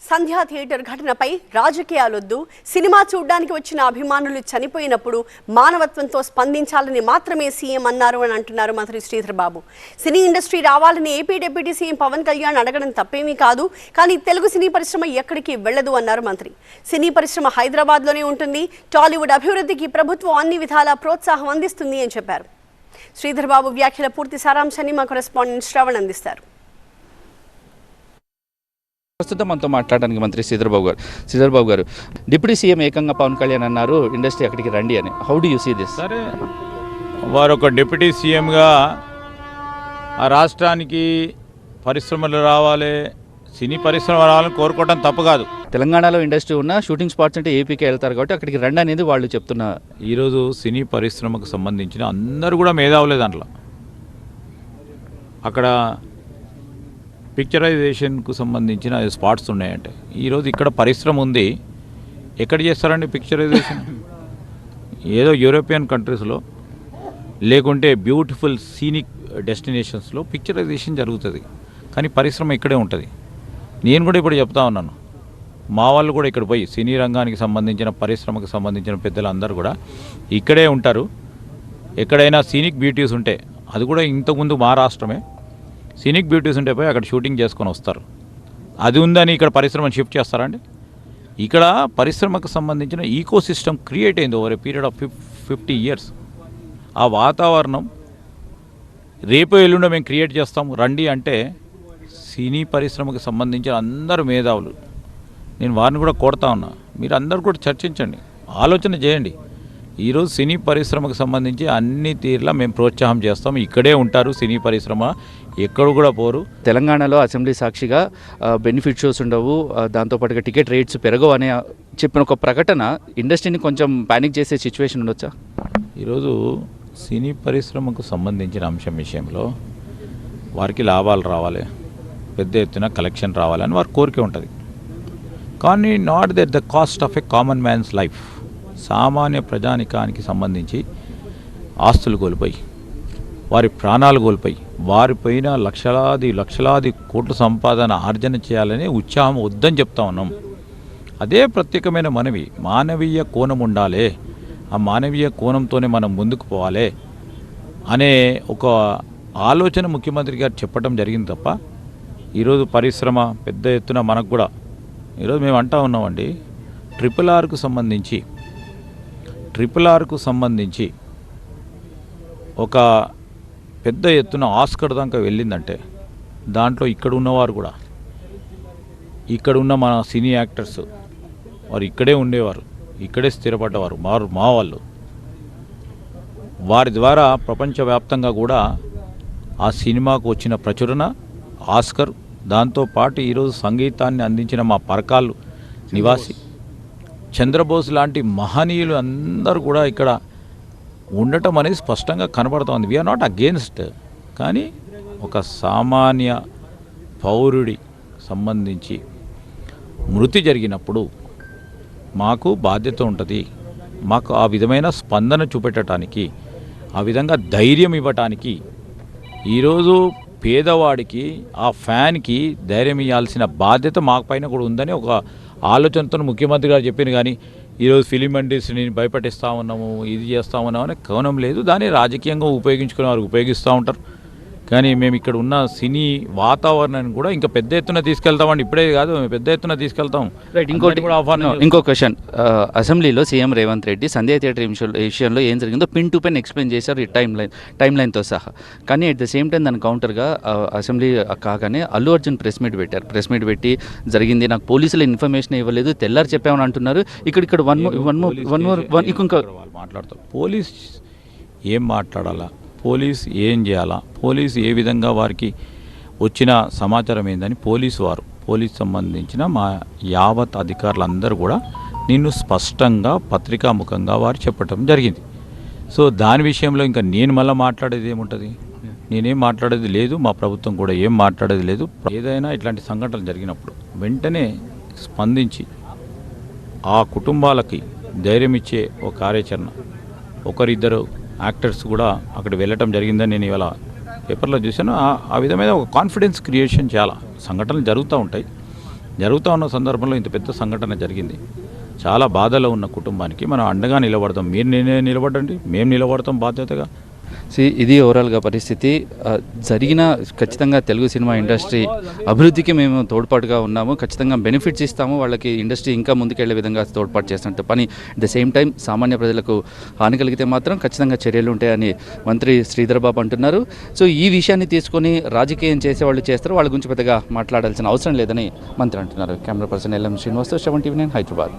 సంధ్యా theatre ఘటనపై రాజకీయాలొద్దు, cinema చూడ్డానికి వచ్చిన అభిమానులు చనిపోయినప్పుడు మానవత్వంతో స్పందించాలని మాత్రమే సీఎం అన్నారు అని అంటున్నారు మంత్రి శ్రీధర్ బాబు. సినీ ఇండస్ట్రీ రావాలని AP deputy CM Pawan Kalyan అడగడం తప్పేమీ కాదు, కానీ తెలుగు సినీ పరిశ్రమ ఎక్కడికి వెళ్లదు అన్నారు మంత్రి. సినీ పరిశ్రమ హైదరాబాద్లోనే ఉంటుంది, టాలీవుడ్ అభివృద్ధికి ప్రభుత్వం అన్ని విధాలా ప్రోత్సాహం అందిస్తుంది అని చెప్పారు. శ్రీధర్ బాబు వ్యాఖ్యల పూర్తి సారాంశాన్ని మా కరెస్పాండెంట్ శ్రవణ్ అందిస్తారు. ప్రస్తుతం మనతో మాట్లాడడానికి మంత్రి శ్రీధర్ బాబు గారు డిప్యూటీ సీఎం ఏకంగా పవన్ కళ్యాణ్ అన్నారు ఇండస్ట్రీ అక్కడికి రండి అని. How do you see this? సరే, వారు ఒక డిప్యూటీ సీఎంగా ఆ రాష్ట్రానికి పరిశ్రమలు రావాలి, సినీ పరిశ్రమ రావాలని కోరుకోవడం తప్పు కాదు. తెలంగాణలో ఇండస్ట్రీ ఉన్న షూటింగ్ స్పాట్స్ అంటే ఏపీకి వెళ్తారు కాబట్టి అక్కడికి రండి అనేది వాళ్ళు చెప్తున్న. ఈరోజు సినీ పరిశ్రమకు సంబంధించిన అందరూ కూడా మేధావులే. దాంట్లో అక్కడ పిక్చరైజేషన్కు సంబంధించిన స్పాట్స్ ఉన్నాయంటే ఈరోజు ఇక్కడ పరిశ్రమ ఉంది, ఎక్కడ చేస్తారండి పిక్చరైజేషన్? ఏదో యూరోపియన్ కంట్రీస్లో లేకుంటే బ్యూటిఫుల్ సీనిక్ డెస్టినేషన్స్లో పిక్చరైజేషన్ జరుగుతుంది, కానీ పరిశ్రమ ఇక్కడే ఉంటుంది. నేను కూడా ఇప్పుడు చెప్తా ఉన్నాను, మా వాళ్ళు కూడా ఇక్కడ పోయి సినీ రంగానికి సంబంధించిన పరిశ్రమకు సంబంధించిన పెద్దలు అందరూ కూడా ఇక్కడే ఉంటారు. ఎక్కడైనా సీనిక్ బ్యూటీస్ ఉంటే, అది కూడా ఇంతకుముందు మా రాష్ట్రమే, సీనిక్ బ్యూటీస్ ఉంటే పోయి అక్కడ షూటింగ్ చేసుకొని వస్తారు. అది ఉందని ఇక్కడ పరిశ్రమను షిఫ్ట్ చేస్తారండి? ఇక్కడ పరిశ్రమకు సంబంధించిన ఈకో సిస్టమ్ క్రియేట్ అయింది over a period of 50 years. ఆ వాతావరణం రేపు ఎల్లుండో మేము క్రియేట్ చేస్తాము రండి అంటే సినీ పరిశ్రమకు సంబంధించిన అందరూ మేధావులు, నేను వారిని కూడా కోరుతా ఉన్నా, మీరు అందరూ కూడా చర్చించండి, ఆలోచన చేయండి. ఈరోజు సినీ పరిశ్రమకు సంబంధించి అన్ని తీరులా మేము ప్రోత్సాహం చేస్తాం. ఇక్కడే ఉంటారు సినీ పరిశ్రమ, ఎక్కడ కూడా పోరు. తెలంగాణలో అసెంబ్లీ సాక్షిగా బెనిఫిట్ షోస్ ఉండవు, దాంతోపాటుగా టికెట్ రేట్స్ పెరగవు అనే చెప్పిన ఒక ప్రకటన ఇండస్ట్రీని కొంచెం ప్యానిక్ చేసే సిచ్యువేషన్ ఉండొచ్చా? ఈరోజు సినీ పరిశ్రమకు సంబంధించిన అంశం విషయంలో వారికి లాభాలు రావాలి, పెద్ద ఎత్తున కలెక్షన్ రావాలని వారి కోరిక ఉంటుంది, కానీ not that the cost of a common man's life. సామాన్య ప్రజానికానికి సంబంధించి ఆస్తులు కోల్పోయి, వారి ప్రాణాలు కోల్పోయి, వారిపైన లక్షలాది కోట్ల సంపాదన ఆర్జన చేయాలని ఉత్సాహం వద్దని చెప్తా ఉన్నాం. అదే ప్రత్యేకమైన మనవి, మానవీయ కోణం ఉండాలి, ఆ మానవీయ కోణంతోనే మనం ముందుకు పోవాలి అనే ఒక ఆలోచన ముఖ్యమంత్రి గారు చెప్పడం జరిగింది తప్ప ఈరోజు పరిశ్రమ పెద్ద ఎత్తున మనకు కూడా ఈరోజు మేము అంటా ఉన్నామండి, ట్రిపుల్ ఆర్కు సంబంధించి ఒక పెద్ద ఎత్తున ఆస్కర్ దాకా వెళ్ళిందంటే దాంట్లో ఇక్కడ ఉన్నవారు కూడా, ఇక్కడ ఉన్న మన సినీ యాక్టర్స్ వారు ఇక్కడే ఉండేవారు, ఇక్కడే స్థిరపడ్డవారు మా వాళ్ళు. వారి ద్వారా ప్రపంచవ్యాప్తంగా కూడా ఆ సినిమాకు వచ్చిన ప్రచురణ ఆస్కర్, దాంతోపాటు ఈరోజు సంగీతాన్ని అందించిన మా పరకాలు నివాసి చంద్రబోస్ లాంటి మహనీయులు అందరూ కూడా ఇక్కడ ఉండటం అనేది స్పష్టంగా కనబడుతోంది. వీఆర్ నాట్ అగేన్స్ట్, కానీ ఒక సామాన్య పౌరుడి సంబంధించి మృతి జరిగినప్పుడు మాకు బాధ్యత ఉంటుంది. మాకు ఆ విధమైన స్పందన చూపెట్టడానికి, ఆ విధంగా ధైర్యం ఇవ్వటానికి, ఈరోజు పేదవాడికి ఆ ఫ్యాన్కి ధైర్యం ఇవ్వాల్సిన బాధ్యత మాకు పైన కూడా ఉందని ఒక ఆలోచనతో ముఖ్యమంత్రి గారు చెప్పిన, కానీ ఈరోజు ఫిలిం ఇండస్ట్రీని భయపెట్టిస్తూ ఉన్నాము, ఇది చేస్తూ ఉన్నాము అనే కోణం లేదు. దాన్ని రాజకీయంగా ఉపయోగించుకునే వారు ఉపయోగిస్తూ ఉంటారు, కానీ మేము ఇక్కడ ఉన్న సినీ వాతావరణాన్ని కూడా ఇంకా పెద్ద ఎత్తున తీసుకెళ్తామండి. ఇప్పుడే కాదు, పెద్ద ఎత్తున తీసుకెళ్తాం. రైట్, ఇంకో క్వశ్చన్. అసెంబ్లీలో సీఎం రేవంత్ రెడ్డి సంధ్యా థియేటర్ విషయంలో ఏం జరిగిందో పిన్ టు పిన్ ఎక్స్ప్లెయిన్ చేశారు, ఈ టైం లైన్తో సహా. కానీ అట్ ద సేమ్ టైం దాని కౌంటర్గా అసెంబ్లీ కాగానే అల్లు అర్జున్ ప్రెస్ మీట్ పెట్టి జరిగింది, నాకు పోలీసులు ఇన్ఫర్మేషన్ ఇవ్వలేదు, తెల్లారు చెప్పామని అంటున్నారు. ఇక్కడ వన్ మోర్ మాట్లాడతారు. పోలీస్ ఏం మాట్లాడాలా, పోలీస్ ఏం చేయాలా, పోలీసు ఏ విధంగా వారికి వచ్చిన సమాచారం ఏందని పోలీసు సంబంధించిన మా యావత్ అధికారులందరూ కూడా నిన్ను స్పష్టంగా పత్రికాముఖంగా వారు చెప్పడం జరిగింది. సో దాని విషయంలో ఇంకా నేను మళ్ళీ మాట్లాడేది ఏముంటుంది? నేనేం మాట్లాడేది లేదు, మా ప్రభుత్వం కూడా ఏం మాట్లాడేది లేదు. ఏదైనా ఇట్లాంటి సంఘటనలు జరిగినప్పుడు వెంటనే స్పందించి ఆ కుటుంబాలకి ధైర్యం ఇచ్చే ఒక కార్యాచరణ, ఒకరిద్దరు యాక్టర్స్ కూడా అక్కడ వెళ్ళటం జరిగిందని నేను ఇవాళ పేపర్లో చూశాను. ఆ విధమైన ఒక కాన్ఫిడెన్స్ క్రియేషన్ చాలా సంఘటనలు జరుగుతూ ఉంటాయి. జరుగుతూ ఉన్న సందర్భంలో ఇంత పెద్ద సంఘటన జరిగింది. చాలా బాధలో ఉన్న కుటుంబానికి మనం అండగా నిలబడతాం. మీరు నేనే నిలబడండి, మేము నిలబడతాం బాధ్యతగా. ఇది ఓవరాల్గా పరిస్థితి. జరిగిన ఖచ్చితంగా తెలుగు సినిమా ఇండస్ట్రీ అభివృద్ధికి మేము తోడ్పాటుగా ఉన్నాము. ఖచ్చితంగా బెనిఫిట్స్ ఇస్తాము, వాళ్ళకి ఇండస్ట్రీ ఇంకా ముందుకెళ్లే విధంగా తోడ్పాటు చేస్తున్నట్టు పని. అట్ ద సేమ్ టైం సామాన్య ప్రజలకు హాని కలిగితే మాత్రం ఖచ్చితంగా చర్యలు ఉంటాయని మంత్రి శ్రీధర్ బాబు అంటున్నారు. సో ఈ విషయాన్ని తీసుకొని రాజకీయం చేసేవాళ్ళు చేస్తారు, వాళ్ళ గురించి పెద్దగా మాట్లాడాల్సిన అవసరం లేదని మంత్రి అంటున్నారు. కెమెరా పర్సన్ ఎల్ఎం శ్రీనివాస్తో 7 TV 9 హైదరాబాద్.